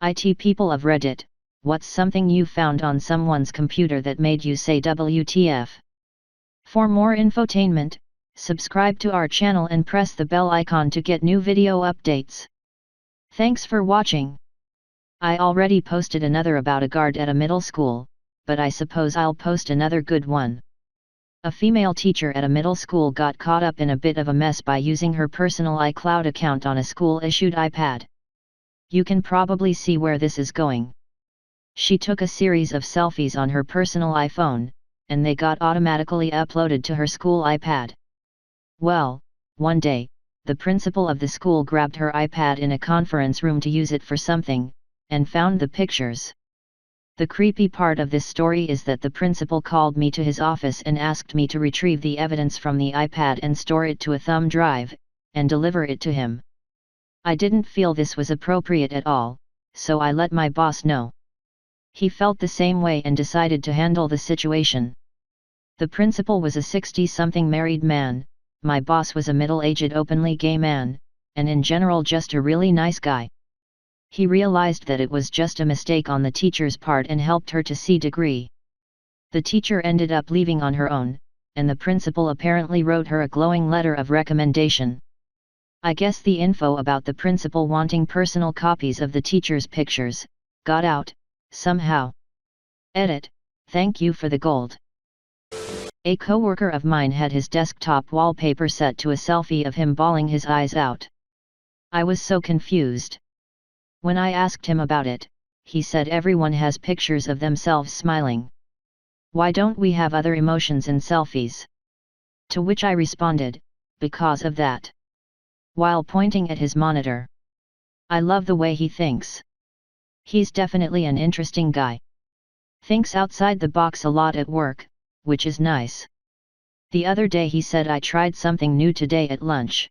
IT people of Reddit, what's something you found on someone's computer that made you say WTF? For more infotainment, subscribe to our channel and press the bell icon to get new video updates. Thanks for watching. I already posted another about a guard at a middle school, but I suppose I'll post another good one. A female teacher at a middle school got caught up in a bit of a mess by using her personal iCloud account on a school-issued iPad. You can probably see where this is going. She took a series of selfies on her personal iPhone, and they got automatically uploaded to her school iPad. Well, one day, the principal of the school grabbed her iPad in a conference room to use it for something, and found the pictures. The creepy part of this story is that the principal called me to his office and asked me to retrieve the evidence from the iPad and store it to a thumb drive, and deliver it to him. I didn't feel this was appropriate at all, so I let my boss know. He felt the same way and decided to handle the situation. The principal was a 60-something married man, my boss was a middle-aged openly gay man, and in general just a really nice guy. He realized that it was just a mistake on the teacher's part and helped her to C-degree. The teacher ended up leaving on her own, and the principal apparently wrote her a glowing letter of recommendation. I guess the info about the principal wanting personal copies of the teacher's pictures got out, somehow. Edit, thank you for the gold. A coworker of mine had his desktop wallpaper set to a selfie of him bawling his eyes out. I was so confused. When I asked him about it, he said everyone has pictures of themselves smiling. Why don't we have other emotions in selfies? To which I responded, because of that. While pointing at his monitor. I love the way he thinks. He's definitely an interesting guy. Thinks outside the box a lot at work, which is nice. The other day he said I tried something new today at lunch.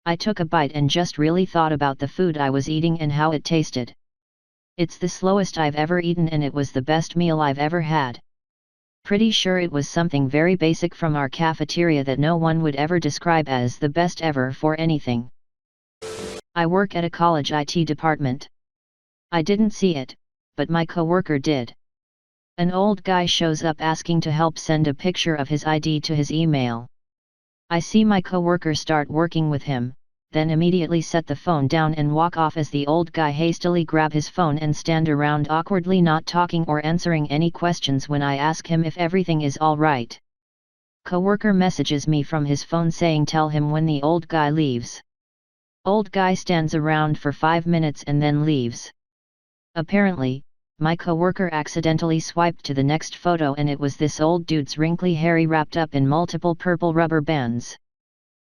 I took a bite and just really thought about the food I was eating and how it tasted. It's the slowest I've ever eaten and it was the best meal I've ever had. Pretty sure it was something very basic from our cafeteria that no one would ever describe as the best ever for anything. I work at a college IT department. I didn't see it, but my coworker did. An old guy shows up asking to help send a picture of his ID to his email. I see my coworker start working with him, then immediately set the phone down and walk off as the old guy hastily grab his phone and stand around awkwardly not talking or answering any questions when I ask him if everything is alright. Coworker messages me from his phone saying tell him when the old guy leaves. Old guy stands around for 5 minutes and then leaves. Apparently, my coworker accidentally swiped to the next photo and it was this old dude's wrinkly hair wrapped up in multiple purple rubber bands.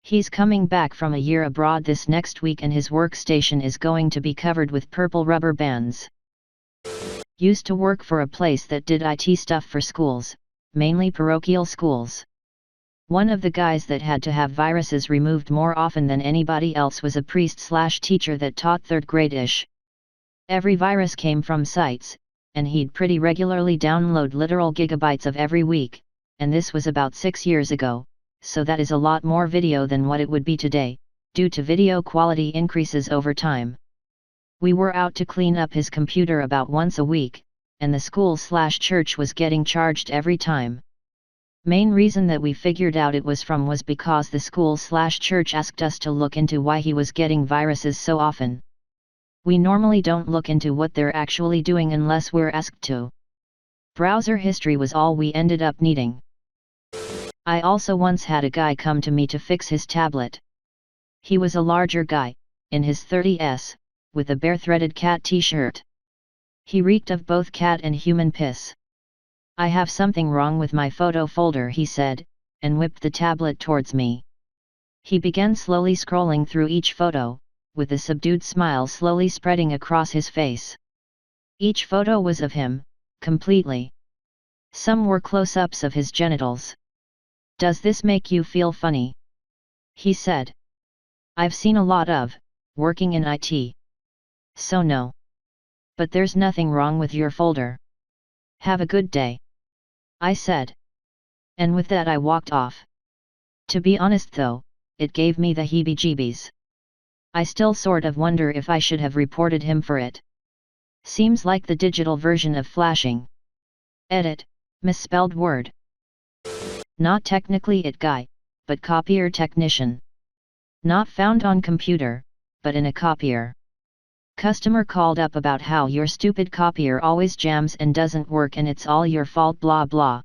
He's coming back from a year abroad this next week and his workstation is going to be covered with purple rubber bands. Used to work for a place that did IT stuff for schools, mainly parochial schools. One of the guys that had to have viruses removed more often than anybody else was a priest/teacher that taught 3rd grade-ish. Every virus came from sites, and he'd pretty regularly download literal gigabytes of every week, and this was about 6 years ago. So that is a lot more video than what it would be today, due to video quality increases over time. We were out to clean up his computer about once a week, and the school/church was getting charged every time. Main reason that we figured out it was from was because the school/church asked us to look into why he was getting viruses so often. We normally don't look into what they're actually doing unless we're asked to. Browser history was all we ended up needing. I also once had a guy come to me to fix his tablet. He was a larger guy, in his 30s, with a bare-threaded cat t-shirt. He reeked of both cat and human piss. I have something wrong with my photo folder, he said, and whipped the tablet towards me. He began slowly scrolling through each photo, with a subdued smile slowly spreading across his face. Each photo was of him, completely. Some were close-ups of his genitals. Does this make you feel funny? He said. I've seen a lot of, working in IT. So no. But there's nothing wrong with your folder. Have a good day. I said. And with that I walked off. To be honest though, it gave me the heebie-jeebies. I still sort of wonder if I should have reported him for it. Seems like the digital version of flashing. Edit, misspelled word. Not technically it guy, but copier technician. Not found on computer, but in a copier. Customer called up about how your stupid copier always jams and doesn't work and it's all your fault blah blah.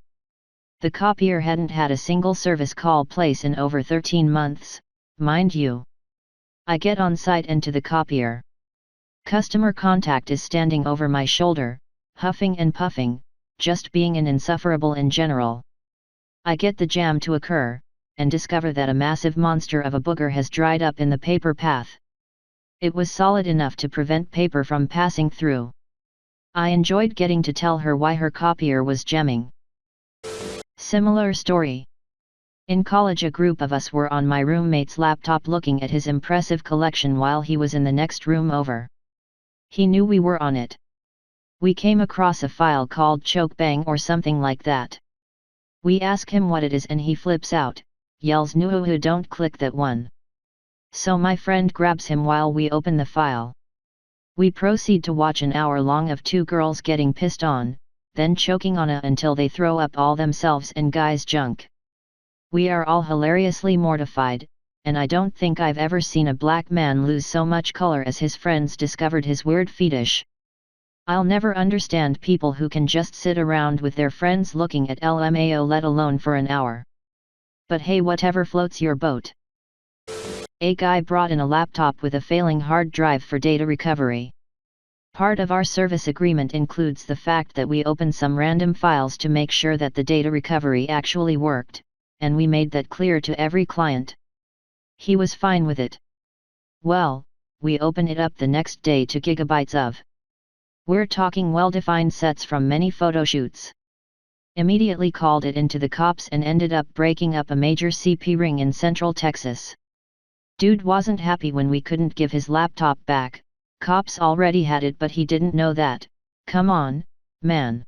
The copier hadn't had a single service call place in over 13 months, mind you. I get on site and to the copier. Customer contact is standing over my shoulder, huffing and puffing, just being insufferable in general. I get the jam to occur, and discover that a massive monster of a booger has dried up in the paper path. It was solid enough to prevent paper from passing through. I enjoyed getting to tell her why her copier was jamming. Similar story. In college, a group of us were on my roommate's laptop looking at his impressive collection while he was in the next room over. He knew we were on it. We came across a file called Chokebang or something like that. We ask him what it is and he flips out, yells "No, don't click that one." So my friend grabs him while we open the file. We proceed to watch an hour long of two girls getting pissed on, then choking on it until they throw up all themselves and guy's junk. We are all hilariously mortified, and I don't think I've ever seen a black man lose so much color as his friends discovered his weird fetish. I'll never understand people who can just sit around with their friends looking at LMAO, let alone for an hour. But hey, whatever floats your boat. A guy brought in a laptop with a failing hard drive for data recovery. Part of our service agreement includes the fact that we open some random files to make sure that the data recovery actually worked, and we made that clear to every client. He was fine with it. Well, we open it up the next day to gigabytes of. We're talking well-defined sets from many photo shoots. Immediately called it into the cops and ended up breaking up a major CP ring in Central Texas. Dude wasn't happy when we couldn't give his laptop back. Cops already had it, but he didn't know that. Come on, man.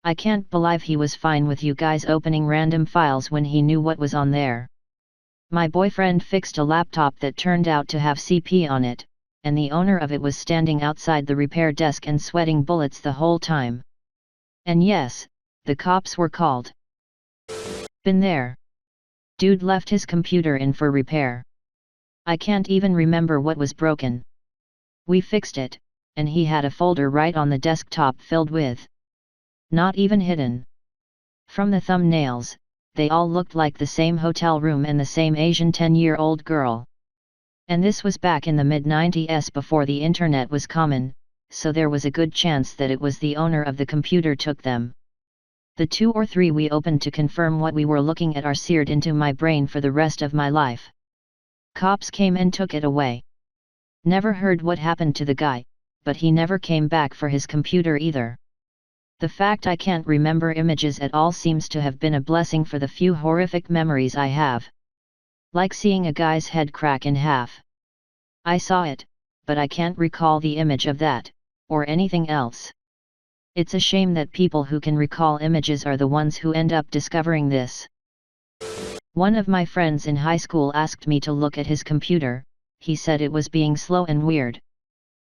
I can't believe he was fine with you guys opening random files when he knew what was on there. My boyfriend fixed a laptop that turned out to have CP on it, and the owner of it was standing outside the repair desk and sweating bullets the whole time. And yes, the cops were called. Been there. Dude left his computer in for repair. I can't even remember what was broken. We fixed it, and he had a folder right on the desktop filled with. Not even hidden. From the thumbnails, they all looked like the same hotel room and the same Asian 10-year-old girl. And this was back in the mid-90s before the internet was common, so there was a good chance that it was the owner of the computer took them. The 2 or 3 we opened to confirm what we were looking at are seared into my brain for the rest of my life. Cops came and took it away. Never heard what happened to the guy, but he never came back for his computer either. The fact I can't remember images at all seems to have been a blessing for the few horrific memories I have. Like seeing a guy's head crack in half. I saw it, but I can't recall the image of that, or anything else. It's a shame that people who can recall images are the ones who end up discovering this. One of my friends in high school asked me to look at his computer. He said it was being slow and weird.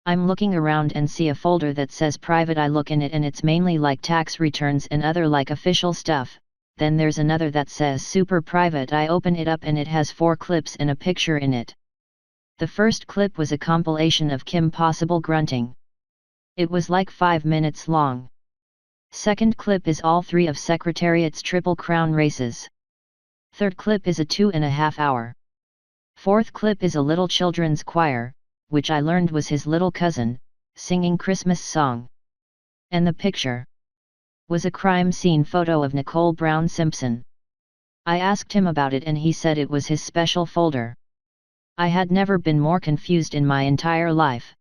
I'm looking around and see a folder that says private. I look in it and it's mainly like tax returns and other like official stuff. Then there's another that says super private. I open it up and it has 4 clips and a picture in it. The first clip was a compilation of Kim Possible grunting. It was like 5 minutes long. Second clip is all 3 of Secretariat's Triple Crown races. Third clip is a 2.5 hour. Fourth clip is a little children's choir, which I learned was his little cousin, singing Christmas song. And the picture was a crime scene photo of Nicole Brown Simpson. I asked him about it and he said it was his special folder. I had never been more confused in my entire life.